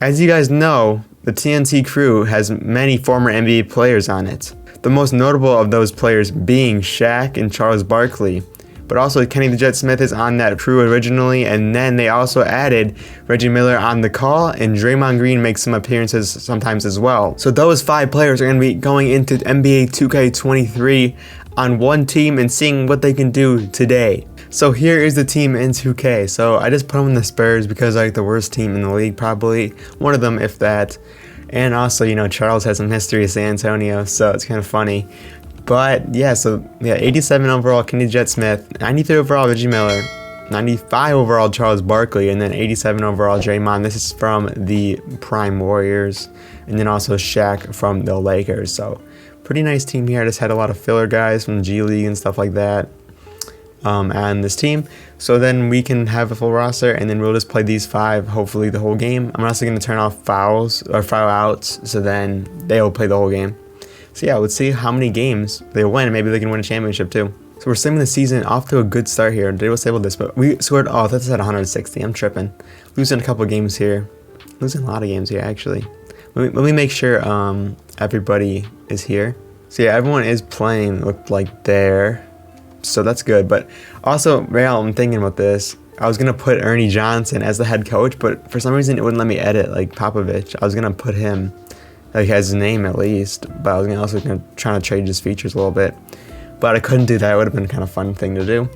As you guys know, the TNT Crew has many former NBA players on it. The most notable of those players being Shaq and Charles Barkley. But also Kenny the Jet Smith is on that crew originally, and then they also added Reggie Miller on the call, and Draymond Green makes some appearances sometimes as well. So those 5 players are going to be going into NBA 2K23 on one team and seeing what they can do today. So here is the team in 2K. So I just put them in the Spurs because they're like the worst team in the league, probably one of them if that. And also, you know, Charles has some history of San Antonio, so it's kind of funny. But yeah, so yeah, 87 overall Kenny Jet Smith, 93 overall Reggie Miller, 95 overall Charles Barkley, and then 87 overall Draymond. This is from the Prime Warriors, and then also Shaq from the Lakers. So pretty nice team here. I just had a lot of filler guys from the G League and stuff like that on this team. So then we can have a full roster, and then we'll just play these 5 hopefully the whole game. I'm also going to turn off fouls or foul outs, so then they'll play the whole game. So yeah, let's see how many games they win. Maybe they can win a championship too. So we're starting the season off to a good start here. They will stable this, but we scored, oh, that's at 160. I'm tripping. Losing a couple games here. Losing a lot of games here, actually. Let me make sure everybody is here. So yeah, everyone is playing, looked like there. So that's good. But also, Real, I'm thinking about this. I was going to put Ernie Johnson as the head coach, but for some reason it wouldn't let me edit like Popovich. I was going to put him, like his name at least, but I was also gonna try to trade his features a little bit, but I couldn't do that. It would have been kind of fun thing to do,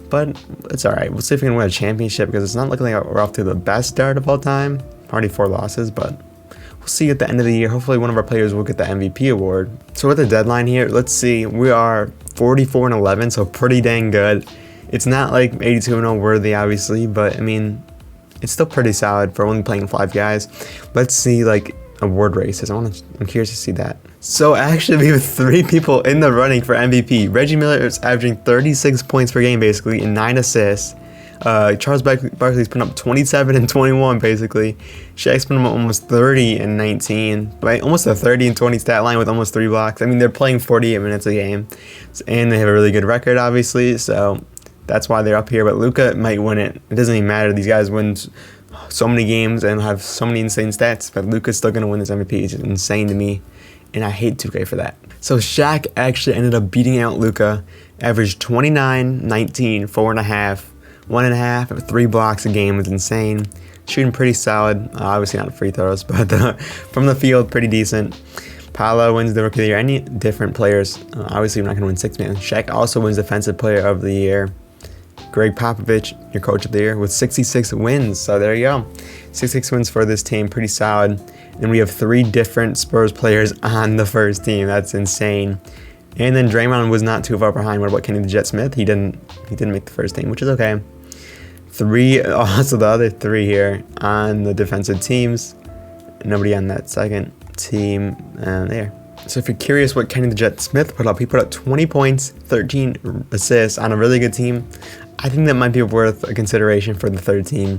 but it's all right. We'll see if we can win a championship because it's not looking like we're off to the best start of all time. Already 4 losses, but we'll see at the end of the year. Hopefully one of our players will get the MVP award. So with the deadline here, let's see. We are 44-11, so pretty dang good. It's not like 82-0 worthy, obviously, but I mean, it's still pretty solid for only playing 5 guys. Let's see like award races. I'm curious to see that. So actually we have 3 people in the running for MVP. Reggie Miller is averaging 36 points per game basically and 9 assists. Charles Barkley's putting up 27 and 21 basically. Shaq's putting up almost 30 and 19. Right? Almost a 30 and 20 stat line with almost 3 blocks. I mean, they're playing 48 minutes a game. And they have a really good record obviously. So that's why they're up here. But Luka might win it. It doesn't even matter. These guys win so many games and have so many insane stats, but Luka's still gonna win this MVP. It's insane to me, and I hate 2K for that. So Shaq actually ended up beating out Luka, averaged 29, 19, 4.5, 1.5, 3 blocks a game. It's insane. Shooting pretty solid. Obviously not free throws, but from the field, pretty decent. Paolo wins the Rookie of the Year. Any different players? Obviously, we're not gonna win 6-man. Shaq also wins Defensive Player of the Year. Greg Popovich, your coach of the year, with 66 wins. So there you go. 66 wins for this team. Pretty solid. And we have 3 different Spurs players on the first team. That's insane. And then Draymond was not too far behind. What about Kenny the Jet Smith? He didn't make the first team, which is okay. 3, also the other 3 here on the defensive teams. Nobody on that second team. And there. So if you're curious what Kenny the Jet Smith put up, he put up 20 points, 13 assists on a really good team. I think that might be worth a consideration for the 3rd team.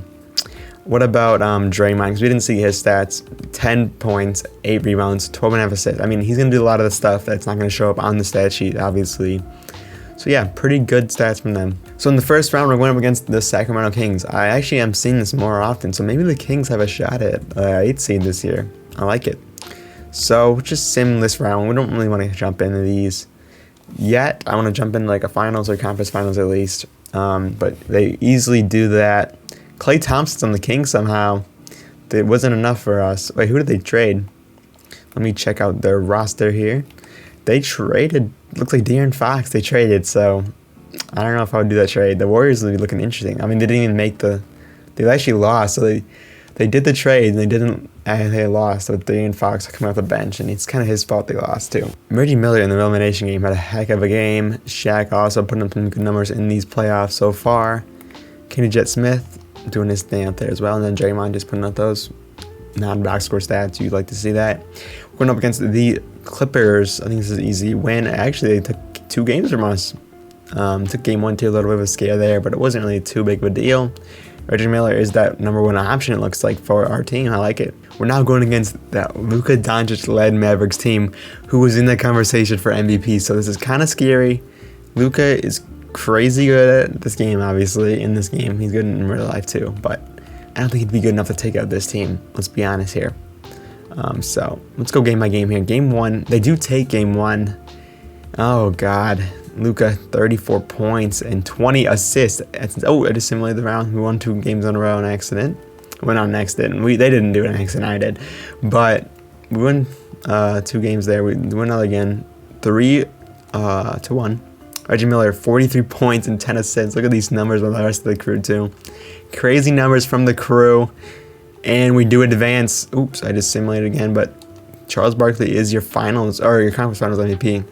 What about Draymond? Because we didn't see his stats. 10 points, 8 rebounds, 12.5 assists. I mean, he's going to do a lot of the stuff that's not going to show up on the stat sheet, obviously. So yeah, pretty good stats from them. So in the first round, we're going up against the Sacramento Kings. I actually am seeing this more often, so maybe the Kings have a shot at 8th seed this year. I like it. So we'll just sim this round. We don't really want to jump into these yet. I want to jump in like a finals or conference finals at least. But they easily do that. Klay Thompson's on the Kings somehow. It wasn't enough for us. Wait, who did they trade? Let me check out their roster here. They traded, looks like De'Aaron Fox they traded, so I don't know if I would do that trade. The Warriors would be looking interesting. I mean, they didn't even make they actually lost, so they did the trade, and they lost with De'Aaron Fox coming off the bench, and it's kind of his fault they lost too. Reggie Miller in the elimination game had a heck of a game. Shaq also putting up some good numbers in these playoffs so far. Kenny Jet Smith doing his thing out there as well, and then Draymond just putting up those non-box score stats. You'd like to see that. We're going up against the Clippers. I think this is an easy win. Actually, they took 2 games from us. Took game 1 to a little bit of a scare there, but it wasn't really too big of a deal. Reggie Miller is that number 1 option, it looks like, for our team. I like it. We're now going against that Luka Doncic-led Mavericks team who was in the conversation for MVP, so this is kind of scary. Luka is crazy good at this game, obviously. In this game, he's good in real life too, but I don't think he'd be good enough to take out this team. Let's be honest here. So let's go game by game here. Game 1, they do take game 1. Oh God, Luka 34 points and 20 assists. Oh, I just simulated the round. We won 2 games in a row on accident. Well, not on accident. They didn't do it on accident. I did, but we won 2 games there. We win another again, 3-1. Reggie Miller 43 points and 10 assists. Look at these numbers with the rest of the crew too. Crazy numbers from the crew. And we do advance. Oops, I just simulated again, but Charles Barkley is your finals or your conference finals MVP.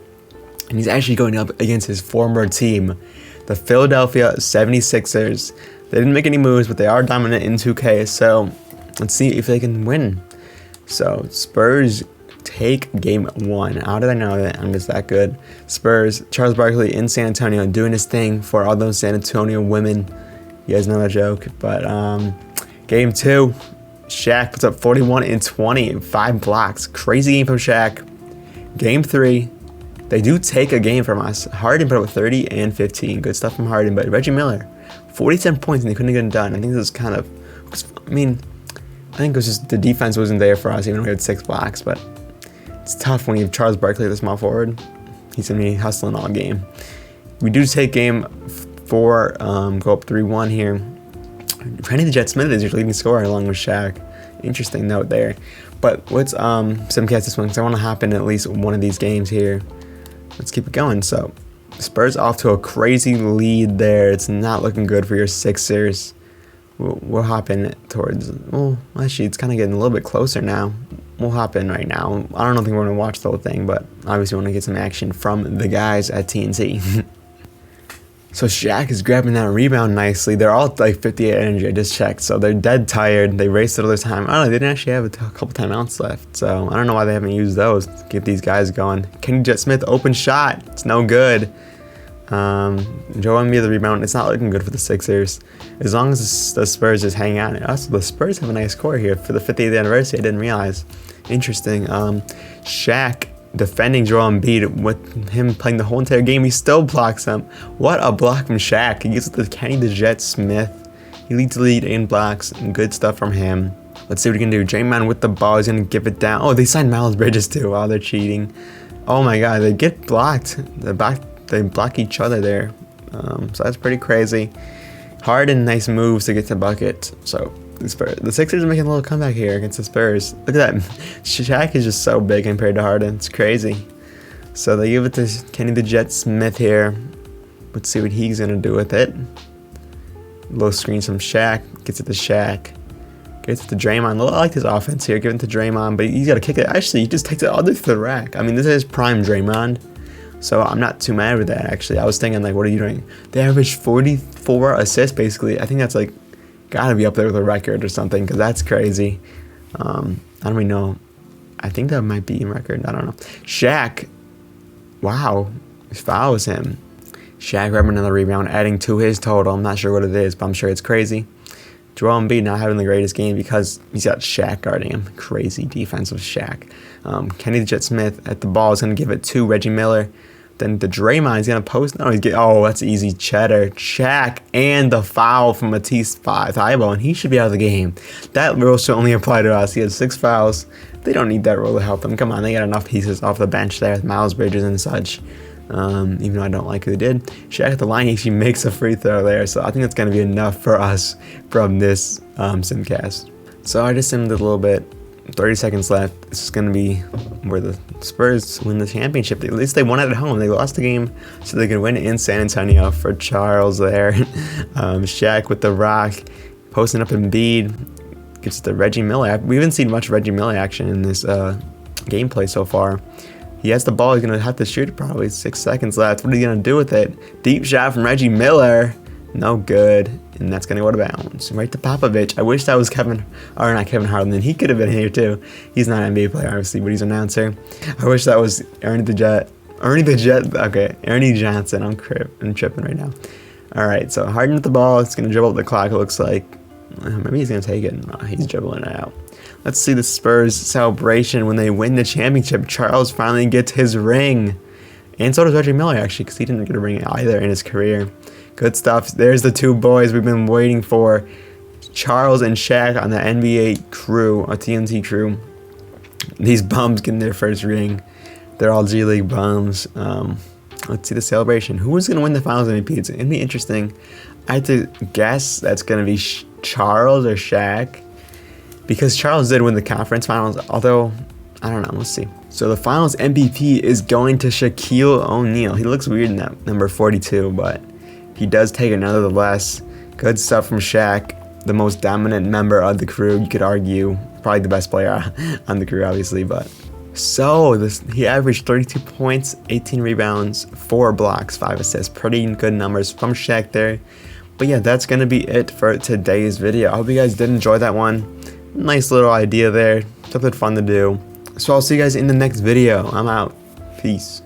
And he's actually going up against his former team, the Philadelphia 76ers. They didn't make any moves, but they are dominant in 2K. So let's see if they can win. So Spurs take game 1. How did I know that I'm just that good? Spurs, Charles Barkley in San Antonio doing his thing for all those San Antonio women. You guys know that joke. But game 2. Shaq puts up 41 and 20 and 5 blocks. Crazy game from Shaq. Game 3, they do take a game from us. Harden put up 30 and 15. Good stuff from Harden. But Reggie Miller, 47 points and they couldn't get it done. I think this was kind of, I think it was just the defense wasn't there for us, even though we had 6 blocks. But it's tough when you have Charles Barkley, the small forward. He's going to be hustling all game. We do take game 4, go up 3-1 here. Kenny the Jet Smith is your leading scorer along with Shaq. Interesting note there. But let's simcast this one because I want to hop in at least one of these games here. Let's keep it going. So Spurs off to a crazy lead there. It's not looking good for your Sixers. We'll hop in towards. Well, actually, it's kind of getting a little bit closer now. We'll hop in right now. I don't think we're going to watch the whole thing, but obviously want to get some action from the guys at TNT. So Shaq is grabbing that rebound nicely. They're all like 58 energy. I just checked. So they're dead tired. They wasted all their time. I don't know. They didn't actually have a couple timeouts left. So I don't know why they haven't used those to get these guys going. Kenny Jet Smith, open shot. It's no good. Joe Embiid the rebound. It's not looking good for the Sixers. As long as the Spurs just hang out. Also, the Spurs have a nice score here for the 50th anniversary. I didn't realize. Interesting. Shaq defending Joel Embiid with him playing the whole entire game. He still blocks him. What a block from Shaq. He gets the Kenny the Jet Smith. He leads the lead in blocks and good stuff from him. Let's see what he can do. Draymond with the ball. He's going to give it down. Oh, they signed Miles Bridges too. Wow, they're cheating. Oh my God, they get blocked. They block each other there. So that's pretty crazy. Harden, nice moves to get to bucket. So the Sixers are making a little comeback here against the Spurs. Look at that. Shaq is just so big compared to Harden. It's crazy. So they give it to Kenny the Jet Smith here. Let's see what he's going to do with it. Low screens from Shaq. Gets it to Shaq. Gets it to Draymond. I like his offense here. Give it to Draymond. But he's got to kick it. Actually, he just takes it all the way to the rack. I mean, this is prime Draymond. So I'm not too mad with that, actually. I was thinking, like, what are you doing? They averaged 44 assists, basically. I think that's, like, gotta be up there with a record or something, because that's crazy. I don't really know. I think that might be a record. I don't know. Shaq. Wow. Fouls him. Shaq grabbing another rebound, adding to his total. I'm not sure what it is, but I'm sure it's crazy. Joel Embiid not having the greatest game because he's got Shaq guarding him. Crazy defensive Shaq. Kenny the Jet Smith at the ball is going to give it to Reggie Miller. Then the Draymond is going to post. No, that's easy cheddar. Shaq and the foul from Matisse Thybulle, and he should be out of the game. That rule should only apply to us. He has 6 fouls. They don't need that rule to help them. Come on, they got enough pieces off the bench there with Miles Bridges and such. Even though I don't like who they did. Shaq at the line, he actually makes a free throw there. So I think that's going to be enough for us from this simcast. So I just simmed it a little bit. 30 seconds left. This is going to be where the Spurs win the championship. At least they won it at home. They lost the game so they could win it in San Antonio for Charles there. Shaq with the rock. Posting up Embiid. Gets to Reggie Miller. We haven't seen much Reggie Miller action in this gameplay so far. He has the ball. He's going to have to shoot it probably. 6 seconds left. What are you going to do with it? Deep shot from Reggie Miller. No good. And that's going to go to bounds. Right to Popovich. I wish that was not Kevin Harlan. He could have been here too. He's not an NBA player, obviously, but he's an announcer. I wish that was Ernie the Jet. Okay, Ernie Johnson. I'm tripping right now. All right, so Harden with the ball. It's going to dribble up the clock, it looks like. Maybe he's going to take it. No, he's dribbling it out. Let's see the Spurs celebration when they win the championship. Charles finally gets his ring. And so does Reggie Miller, actually, because he didn't get a ring either in his career. Good stuff. There's the two boys we've been waiting for. Charles and Shaq on the NBA crew, a TNT crew. These bums getting their first ring. They're all G League bums. Let's see the celebration. Who is going to win the Finals MVP? It's going to be interesting. I have to guess that's going to be Charles or Shaq, because Charles did win the conference finals, although I don't know. Let's see. So the Finals MVP is going to Shaquille O'Neal. He looks weird in that number 42, but he does take it nonetheless. Good stuff from Shaq, the most dominant member of the crew, you could argue. Probably the best player on the crew, obviously, but... So, he averaged 32 points, 18 rebounds, 4 blocks, 5 assists. Pretty good numbers from Shaq there. But yeah, that's going to be it for today's video. I hope you guys did enjoy that one. Nice little idea there. Something fun to do. So I'll see you guys in the next video. I'm out. Peace.